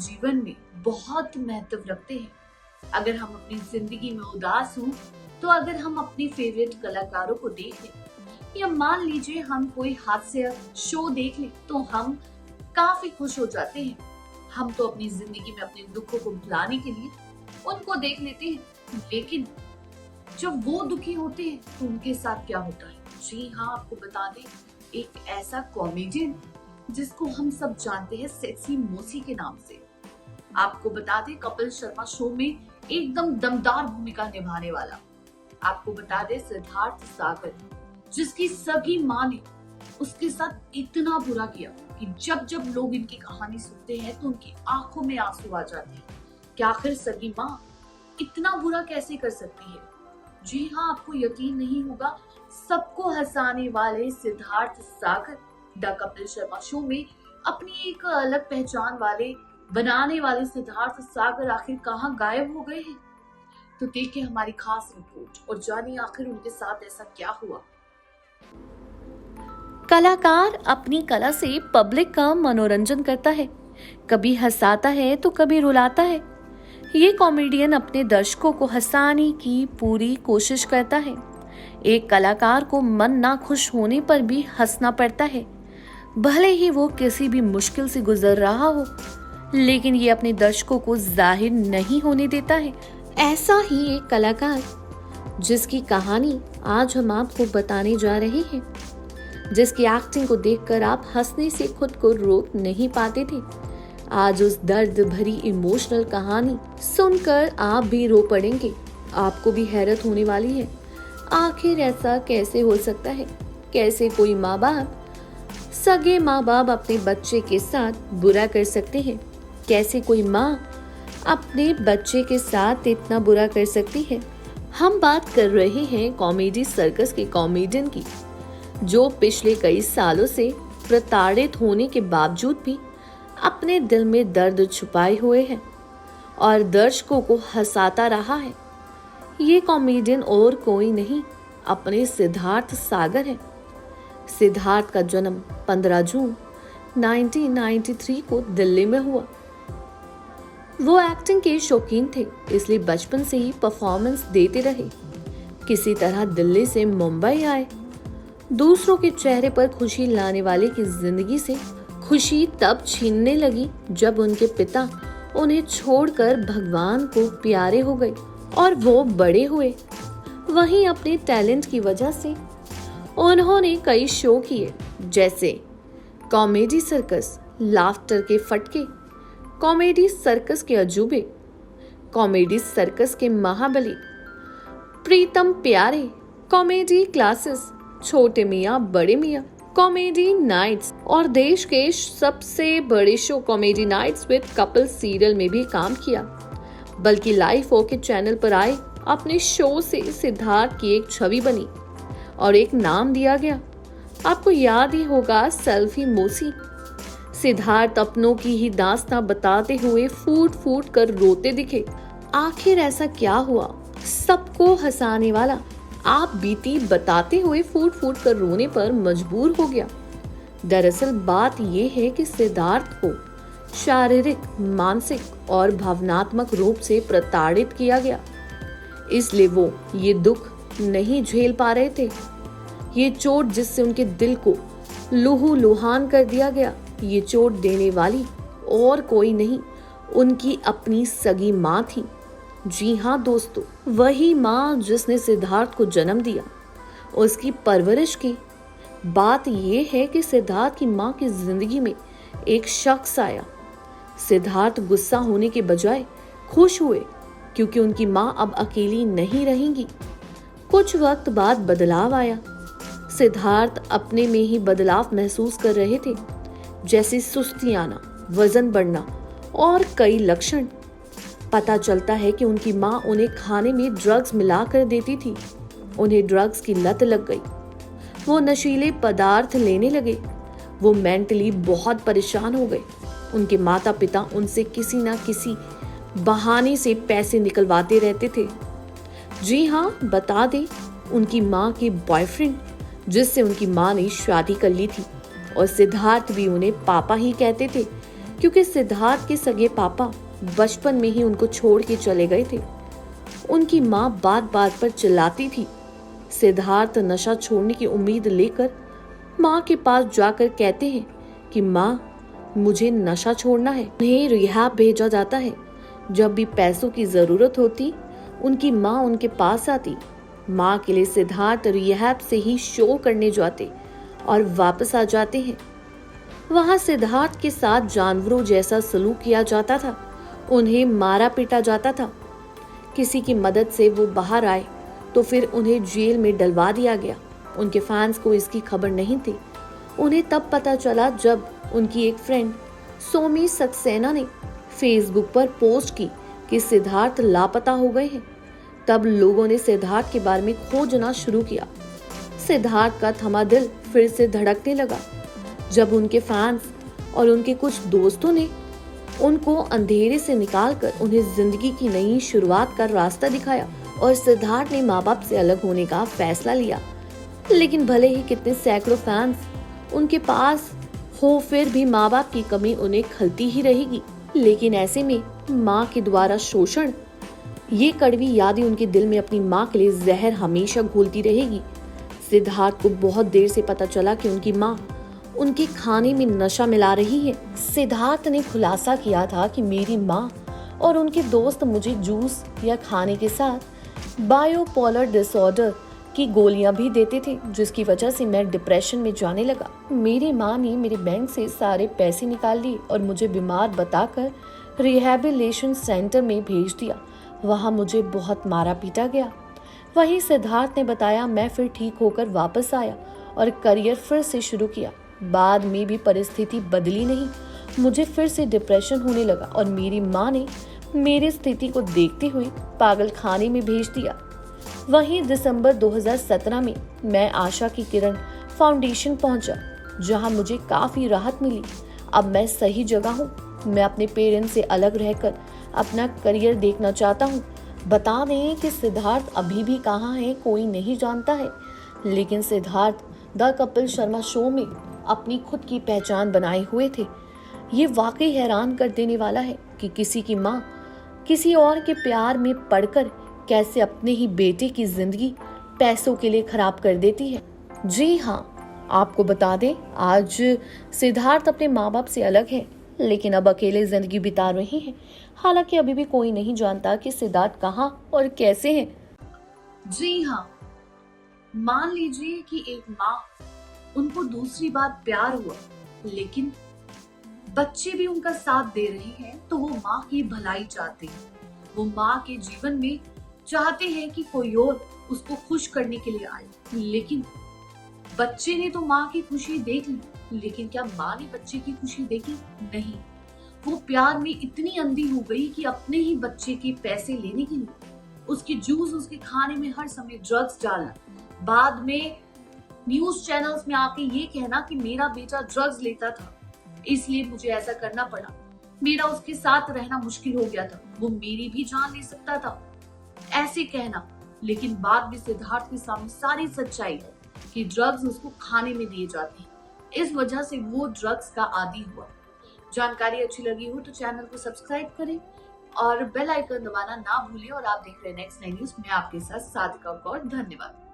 जीवन में बहुत महत्व रखते हैं। अगर हम अपनी जिंदगी में उदास हों, तो अगर हम अपने फेवरेट कलाकारों को देख लें, या मान लीजिए हम कोई हास्य शो देख लें, तो हम काफी खुश हो जाते हैं। हम तो अपनी जिंदगी में अपने दुखों को भुलाने के लिए उनको देख लेते हैं, लेकिन जब वो दुखी होते हैं तो उनके साथ क्या होता है? जी हाँ, आपको बता दें, एक ऐसा कॉमेडियन जिसको हम सब जानते हैं सेक्सी मोसी के नाम से। आपको बता दें, कपिल शर्मा शो में एकदम दमदार भूमिका निभाने वाला। आपको बता दें, सिद्धार्थ सागर, जिसकी सगी माँ ने उसके साथ इतना बुरा किया कि जब जब लोग इनकी कहानी सुनते हैं तो उनकी आंखों में आंसू आ जाते हैं कि आखिर सगी माँ इतना बुरा कैसे कर सकती है। जी हाँ, आपको यकीन नहीं होगा, सबको हंसाने वाले सिद्धार्थ सागर द कपिल शर्मा शो में अपनी एक अलग पहचान वाले बनाने वाले सिद्धार्थ सागर आखिर कहाँ गायब हो गए हैं? तो देखिए हमारी खास रिपोर्ट और जानिए आखिर उनके साथ ऐसा क्या हुआ। कलाकार अपनी कला से पब्लिक का मनोरंजन करता है, कभी हंसाता है तो कभी रुलाता है। ये कॉमेडियन अपने दर्शकों को हंसाने की पूरी कोशिश करता है। एक कलाकार को मन ना खुश होने पर भी हंसना पड़ता है, भले ही वो किसी भी मुश्किल से गुजर रहा हो, लेकिन ये अपने दर्शकों को जाहिर नहीं होने देता है। ऐसा ही एक कलाकार जिसकी कहानी आज हम आपको बताने जा रहे हैं, जिसकी एक्टिंग को देखकर आप हंसने से खुद को रोक नहीं पाते थे, आज उस दर्द भरी इमोशनल कहानी सुनकर आप भी रो पड़ेंगे। आपको भी हैरत होने वाली है, आखिर ऐसा कैसे हो सकता है? कैसे कोई माँ बाप, सगे माँ बाप अपने बच्चे के साथ बुरा कर सकते हैं? कैसे कोई माँ अपने बच्चे के साथ इतना बुरा कर सकती है? हम बात कर रहे हैं कॉमेडी सर्कस के कॉमेडियन की, जो पिछले कई सालों से प्रताड़ित होने के बावजूद भी अपने दिल में दर्द छुपाए हुए है और दर्शकों को हंसाता रहा है। ये कॉमेडियन और कोई नहीं, अपने सिद्धार्थ सागर है। सिद्धार्थ का जन्म 15 जून 1993 को दिल्ली में हुआ। वो एक्टिंग के शौकीन थे, इसलिए बचपन से ही परफॉर्मेंस देते रहे। किसी तरह दिल्ली से मुंबई आए। दूसरों के चेहरे पर खुशी लाने वाले की जिंदगी से खुशी तब छीनने लगी जब उनके पिता उन्हें छोड़कर भगवान को प्यारे हो गए और वो बड़े हुए। वहीं अपने टैलेंट की वजह से उन्होंने कई शो किए, जैसे कॉमेडी सर्कस, लाफ्टर के फटके, कॉमेडी सर्कस के अजूबे, कॉमेडी सर्कस के महाबली, प्रीतम प्यारे, कॉमेडी क्लासेस, छोटे मियाँ बड़े मियाँ, कॉमेडी नाइट्स और देश के सबसे बड़े show Comedy Nights with Kapil serial में भी काम किया। बल्कि लाइफ ओके चैनल पर आए अपने शो से सिद्धार्थ की एक छवि बनी और एक नाम दिया गया। आपको याद ही होगा, सेल्फी मोसी। सिद्धार्थ अपनों की ही दास्तां बताते हुए फूट फूट कर रोते दिखे। आखिर ऐसा क्या हुआ? सबको हंसाने वाला आप बीती बताते हुए फूट फूट कर रोने पर मजबूर हो गया। दरअसल बात यह है कि सिद्धार्थ को शारीरिक, मानसिक और भावनात्मक रूप से प्रताड़ित किया गया, इसलिए वो ये दुख नहीं झेल पा रहे थे। ये चोट जिससे उनके दिल को लहू लुहान कर दिया गया, ये चोट देने वाली और कोई नहीं, उनकी अपनी सगी माँ थी। जी हाँ दोस्तों, वही माँ जिसने सिद्धार्थ को जन्म दिया, उसकी परवरिश की। बात यह है कि सिद्धार्थ की माँ की जिंदगी में एक शख्स आया। सिद्धार्थ गुस्सा होने के बजाय खुश हुए, क्योंकि उनकी माँ अब अकेली नहीं रहेंगी। कुछ वक्त बाद बदलाव आया। सिद्धार्थ अपने में ही बदलाव महसूस कर रहे थे, जैसे सुस्ती आना, वजन बढ़ना और कई लक्षण। पता चलता है कि उनकी माँ उन्हें खाने में ड्रग्स मिला कर देती थी। उन्हें ड्रग्स की लत लग गई। वो नशीले पदार्थ लेने लगे। वो मेंटली बहुत परेशान हो गए। उनके माता पिता उनसे किसी ना किसी बहाने से पैसे निकलवाते रहते थे। जी हाँ, बता दें, उनकी माँ के बॉयफ्रेंड, जिससे उनकी माँ ने शादी कर ली थी, और सिद्धार्थ भी उन्हें पापा ही कहते थे, क्योंकि सिद्धार्थ के सगे पापा बचपन में ही उनको छोड़ के चले गए थे। उनकी माँ बात बात पर चिल्लाती थी। सिद्धार्थ नशा छोड़ने की उम्मीद लेकर माँ के पास जाकर कहते हैं कि माँ मुझे नशा छोड़ना है। उन्हें रिहैब भेजा जाता है। जब भी पैसों की जरूरत होती उनकी माँ उनके पास आती। माँ के लिए सिद्धार्थ रिहैब से ही शो करने जाते और वापस आ जाते हैं। वहां सिद्धार्थ के साथ जानवरों जैसा सलूक किया जाता था। उन्हें मारा पीटा जाता था। किसी की मदद से वो बाहर आए तो फिर उन्हें जेल में डलवा दिया गया। उनके फैंस को इसकी खबर नहीं थी। उन्हें तब पता चला जब उनकी एक फ्रेंड सोमी सक्सेना ने फेसबुक पर पोस्ट की कि सिद्धार्थ लापता हो गए हैं। तब लोगों ने सिद्धार्थ के बारे में खोजना शुरू किया। सिद्धार्थ का थमा दिल फिर से धड़कने लगा जब उनके फैंस और उनके कुछ दोस्तों ने उनको अंधेरे से निकालकर उन्हें जिंदगी की नई शुरुआत का रास्ता दिखाया और सिद्धार्थ ने माँ बाप से अलग होने का फैसला लिया। लेकिन भले ही कितने सैकड़ों फैंस उनके पास हो, फिर भी माँ बाप की कमी उन्हें खलती ही रहेगी। लेकिन ऐसे में माँ के द्वारा शोषण, ये कड़वी यादें उनके दिल में अपनी माँ के लिए जहर हमेशा घोलती रहेगी। सिद्धार्थ को बहुत देर से पता चला कि उनकी माँ उनके खाने में नशा मिला रही है। सिद्धार्थ ने खुलासा किया था कि मेरी माँ और उनके दोस्त मुझे जूस या खाने के साथ बायोपोलर डिसऑर्डर की गोलियां भी देते थे, जिसकी वजह से मैं डिप्रेशन में जाने लगा। मेरी माँ ने मेरे बैंक से सारे पैसे निकाल लिए और मुझे बीमार बताकर रिहैबिलिटेशन सेंटर में भेज दिया। वहाँ मुझे बहुत मारा पीटा गया। वहीं सिद्धार्थ ने बताया मैं फिर ठीक होकर वापस आया और करियर फिर से शुरू किया। बाद में भी परिस्थिति बदली नहीं। मुझे फिर से डिप्रेशन होने लगा और मेरी माँ ने मेरी स्थिति को देखते हुए पागल खाने में भेज दिया। वहीं दिसंबर 2017 में मैं आशा की किरण फाउंडेशन पहुंचा, जहां मुझे काफी राहत मिली। अब मैं सही जगह हूं। मैं अपने पेरेंट्स से अलग रहकर अपना करियर देखना चाहता हूं। बता दें कि सिद्धार्थ अभी भी कहाँ है कोई नहीं जानता है, लेकिन सिद्धार्थ द कपिल शर्मा शो में अपनी खुद की पहचान बनाए हुए थे। ये वाकई हैरान कर देने वाला है कि किसी की माँ किसी और के प्यार में पड़कर कैसे अपने ही बेटे की जिंदगी पैसों के लिए खराब कर देती है। जी हाँ, आपको बता दें आज सिद्धार्थ अपने माँ बाप से अलग है, लेकिन अब अकेले जिंदगी बिता रहे हैं। हालांकि अभी भी कोई नहीं जानता कि सिद्धार्थ कहाँ और कैसे है। जी हाँ, मान लीजिए कि एक माँ, उनको दूसरी बार प्यार हुआ, लेकिन बच्चे भी उनका साथ दे रहे हैं, तो वो माँ की भलाई चाहते हैं। वो माँ के जीवन में चाहते हैं कि कोई और उसको खुश करने के लिए आए। लेकिन बच्चे ने तो माँ की खुशी देख ली, लेकिन क्या माँ ने बच्चे की खुशी देखी? नहीं। वो प्यार में इतनी अंधी हो गई कि अपने ही बच्चे के पैसे लेने के लिए उसके जूस, उसके खाने में हर समय ड्रग्स डालना, बाद में न्यूज चैनल्स में आके ये कहना कि मेरा बेटा ड्रग्स लेता था, इसलिए मुझे ऐसा करना पड़ा, मेरा उसके साथ रहना मुश्किल हो गया था, वो मेरी भी जान ले सकता था, ऐसे कहना। लेकिन बाद में सिद्धार्थ के सामने सारी सच्चाई है कि ड्रग्स उसको खाने में दिए जाते हैं। इस वजह से वो ड्रग्स का आदी हुआ। जानकारी अच्छी लगी हो तो चैनल को सब्सक्राइब करें और बेल आइकन दबाना ना भूलें। और आप देख रहे हैं नेक्स्ट 9 न्यूज में आपके साथ साधिका कौर। धन्यवाद।